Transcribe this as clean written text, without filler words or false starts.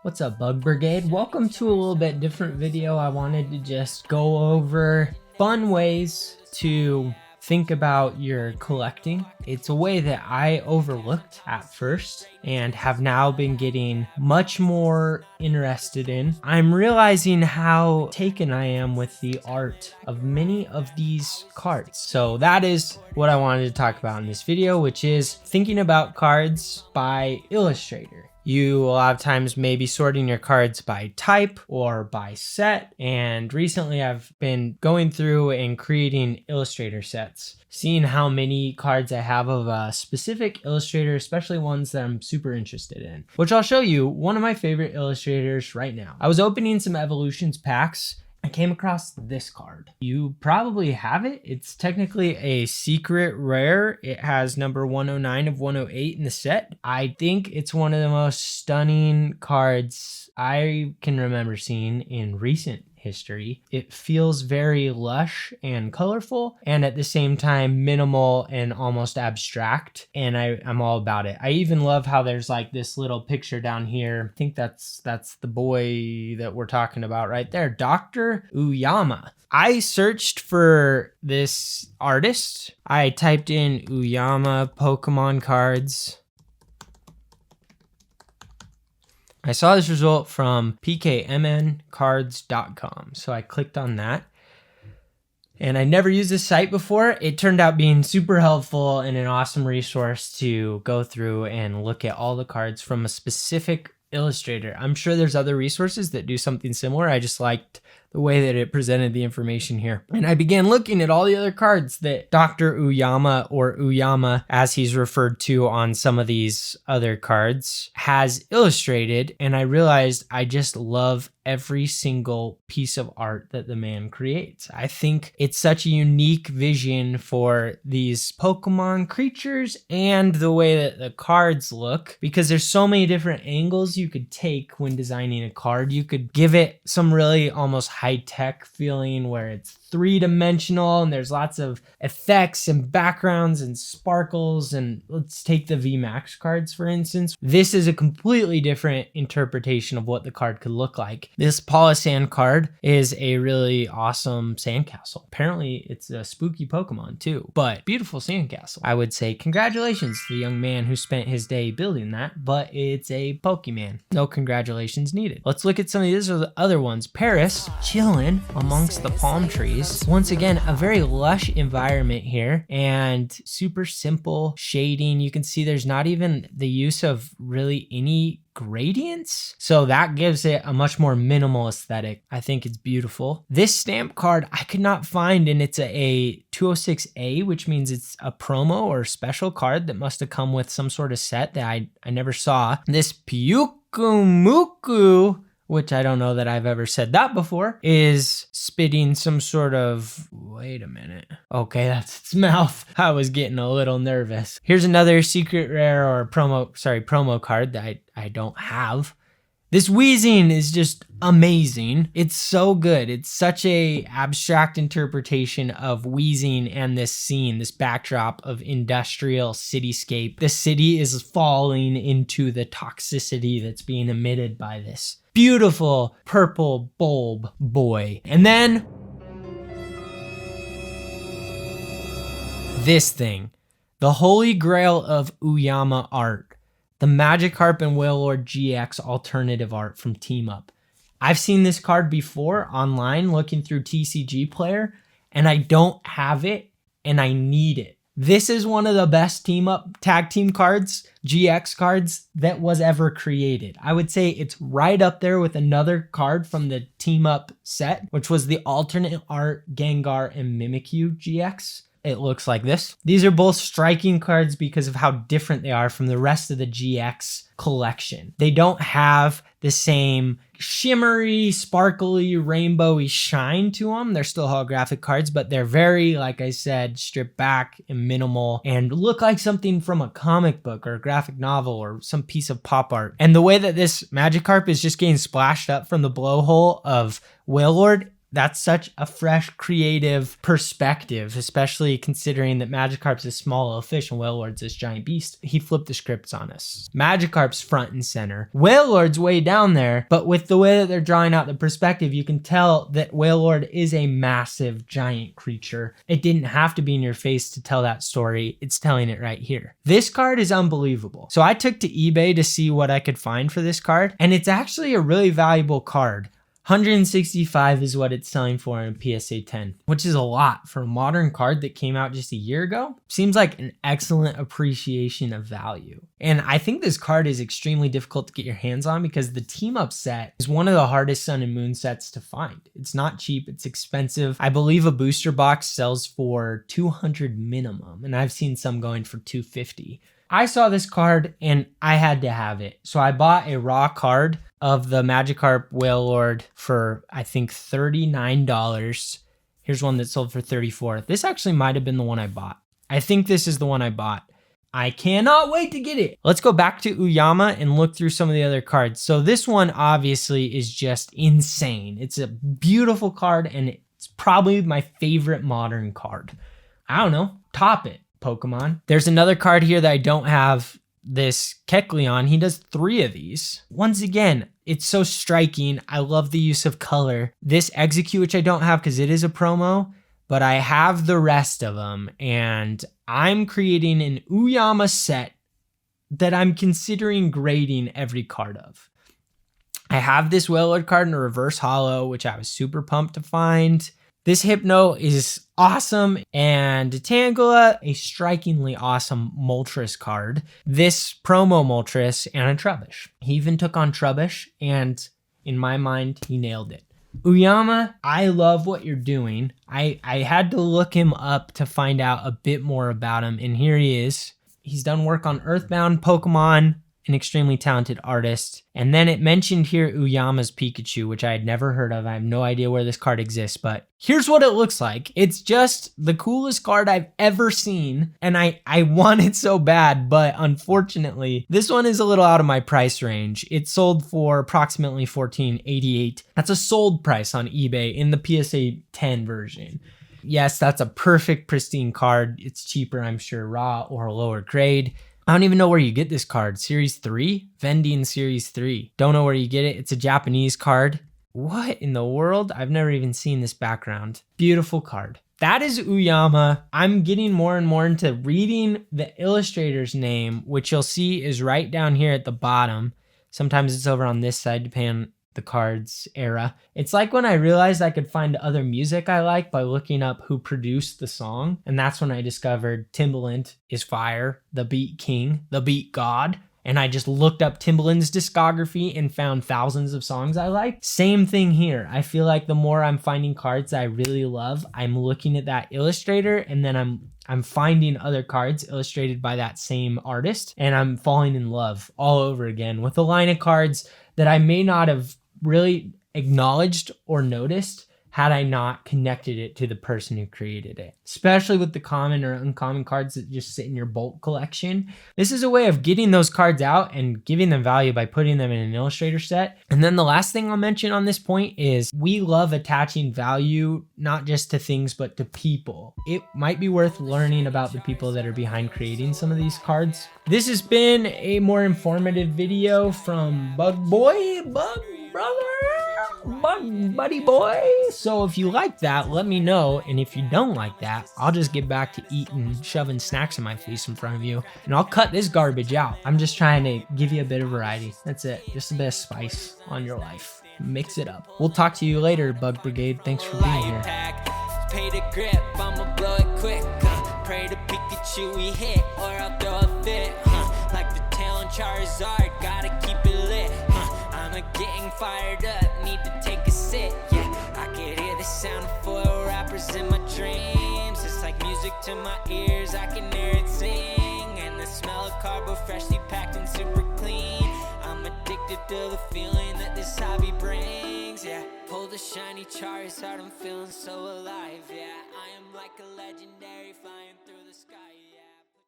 What's up, Bug Brigade? Welcome to a little bit different video. I wanted to just go over fun ways to think about your collecting. It's a way that I overlooked at first and have now been getting much more interested in. I'm realizing how taken I am with the art of many of these cards. So that is what I wanted to talk about in this video, which is thinking about cards by Illustrator. You a lot of times may be sorting your cards by type or by set, and recently I've been going through and creating Illustrator sets, seeing how many cards I have of a specific illustrator, especially ones that I'm super interested in, which I'll show you one of my favorite illustrators right now. I was opening some Evolutions packs. I came across this card. You probably have it. It's technically a secret rare. It has number 109 of 108 in the set. I think it's one of the most stunning cards I can remember seeing in recent history. It feels very lush and colorful, and at the same time minimal and almost abstract, and I'm all about it. I even love how there's like this little picture down here. I think that's the boy that we're talking about right there, Dr. OOYAMA. I searched for this artist. I typed in OOYAMA Pokemon cards. I saw this result from pkmncards.com, so I clicked on that. And I never used this site before. It turned out being super helpful and an awesome resource to go through and look at all the cards from a specific illustrator. I'm sure there's other resources that do something similar. I just liked the way that it presented the information here. And I began looking at all the other cards that Dr. OOYAMA, or OOYAMA as he's referred to on some of these other cards, has illustrated. And I realized I just love every single piece of art that the man creates. I think it's such a unique vision for these Pokemon creatures and the way that the cards look, because there's so many different angles you could take when designing a card. You could give it some really almost high-tech feeling where it's three-dimensional and there's lots of effects and backgrounds and sparkles. And let's take the VMAX cards, for instance. This is a completely different interpretation of what the card could look like. This Palossand card is a really awesome sandcastle. Apparently it's a spooky Pokemon too, but beautiful sandcastle. I would say congratulations to the young man who spent his day building that, but it's a Pokemon. No congratulations needed. Let's look at some of these other ones. Paris, chilling amongst the palm trees. Once again, a very lush environment here and super simple shading. You can see there's not even the use of really any gradients, so that gives it a much more minimal aesthetic. I think it's beautiful. This stamp card I could not find, and it's a 206A, which means it's a promo or special card that must have come with some sort of set that I never saw. This Pyukumuku, which I don't know that I've ever said that before, is spitting some sort of, wait a minute. Okay, that's its mouth. I was getting a little nervous. Here's another secret rare or promo card that I don't have. This wheezing is just amazing. It's so good. It's such a abstract interpretation of wheezing and this scene, this backdrop of industrial cityscape. The city is falling into the toxicity that's being emitted by this beautiful purple bulb boy. And then this thing, the holy grail of OOYAMA art, the Magikarp and Wailord GX alternative art from Team Up. I've seen this card before online looking through TCG Player, and I don't have it, and I need it. This is one of the best Team Up tag team cards, GX cards, that was ever created. I would say it's right up there with another card from the Team Up set, which was the alternate art Gengar and Mimikyu GX. It looks like this. These are both striking cards because of how different they are from the rest of the GX collection. They don't have the same shimmery, sparkly, rainbowy shine to them. They're still holographic cards, but they're very, like I said, stripped back and minimal and look like something from a comic book or a graphic novel or some piece of pop art. And the way that this Magikarp is just getting splashed up from the blowhole of Wailord That's such a fresh, creative perspective, especially considering that Magikarp's this small little fish and Wailord's this giant beast. He flipped the scripts on us. Magikarp's front and center. Wailord's way down there, but with the way that they're drawing out the perspective, you can tell that Wailord is a massive, giant creature. It didn't have to be in your face to tell that story. It's telling it right here. This card is unbelievable. So I took to eBay to see what I could find for this card, and it's actually a really valuable card. 165 is what it's selling for in PSA 10, which is a lot for a modern card that came out just a year ago. Seems like an excellent appreciation of value. And I think this card is extremely difficult to get your hands on because the team up set is one of the hardest Sun and Moon sets to find. It's not cheap, it's expensive. I believe a booster box sells for $200 minimum, and I've seen some going for $250. I saw this card and I had to have it. So I bought a raw card of the Magikarp Wailord for, I think, $39. Here's one that sold for $34. This actually might have been the one I bought. I think this is the one I bought. I cannot wait to get it. Let's go back to OOYAMA and look through some of the other cards. So this one obviously is just insane. It's a beautiful card and it's probably my favorite modern card. I don't know, top it, Pokemon. There's another card here that I don't have, this Kecleon. He does 3 of these. Once again, it's so striking. I love the use of color. This Execute, which I don't have because it is a promo, but I have the rest of them, and I'm creating an OOYAMA set that I'm considering grading every card of. I have this Wailord card in a reverse holo, which I was super pumped to find. This Hypno is awesome, and Tangela, a strikingly awesome Moltres card. This promo Moltres and a Trubbish. He even took on Trubbish, and in my mind, he nailed it. OOYAMA, I love what you're doing. I had to look him up to find out a bit more about him, and here he is. He's done work on Earthbound, Pokemon, an extremely talented artist. And then it mentioned here OOYAMA's Pikachu, which I had never heard of. I have no idea where this card exists, but here's what it looks like. It's just the coolest card I've ever seen, and I want it so bad, but unfortunately, this one is a little out of my price range. It sold for approximately $14.88. That's a sold price on eBay in the PSA 10 version. Yes, that's a perfect, pristine card. It's cheaper, I'm sure, raw or lower grade. I don't even know where you get this card. Series 3? Vending Series 3. Don't know where you get it. It's a Japanese card. What in the world? I've never even seen this background. Beautiful card. That is OOYAMA. I'm getting more and more into reading the illustrator's name, which you'll see is right down here at the bottom. Sometimes it's over on this side, depending on the card's era. It's like when I realized I could find other music I like by looking up who produced the song. And that's when I discovered Timbaland is fire, the beat king, the beat god. And I just looked up Timbaland's discography and found thousands of songs I like. Same thing here. I feel like the more I'm finding cards that I really love, I'm looking at that illustrator, and then I'm finding other cards illustrated by that same artist, and I'm falling in love all over again with a line of cards that I may not have really acknowledged or noticed had I not connected it to the person who created it. Especially with the common or uncommon cards that just sit in your bulk collection. This is a way of getting those cards out and giving them value by putting them in an illustrator set. And then the last thing I'll mention on this point is we love attaching value not just to things but to people. It might be worth learning about the people that are behind creating some of these cards. This has been a more informative video from Bug Boy, Bug Brother, Bug Buddy Boy. So if you like that, let me know. And if you don't like that, I'll just get back to eating, shoving snacks in my face in front of you, and I'll cut this garbage out. I'm just trying to give you a bit of variety. That's it. Just a bit of spice on your life. Mix it up. We'll talk to you later, Bug Brigade. Thanks for being here. Pay the grip, I'ma blow it quick. Pray to Pikachu we hit, or I'll throw a fit. Like the tail on Charizard, gotta keep it lit. I'm getting fired up, need to take a sip. Yeah, I can hear the sound of foil rappers in my dreams. It's like music to my ears, I can hear it sing. And the smell of carbo freshly packed and super clean. I'm addicted to the feeling that this hobby brings. Yeah, pull the shiny Charizard, I'm feeling so alive. Yeah, I am like a legendary flying through the sky.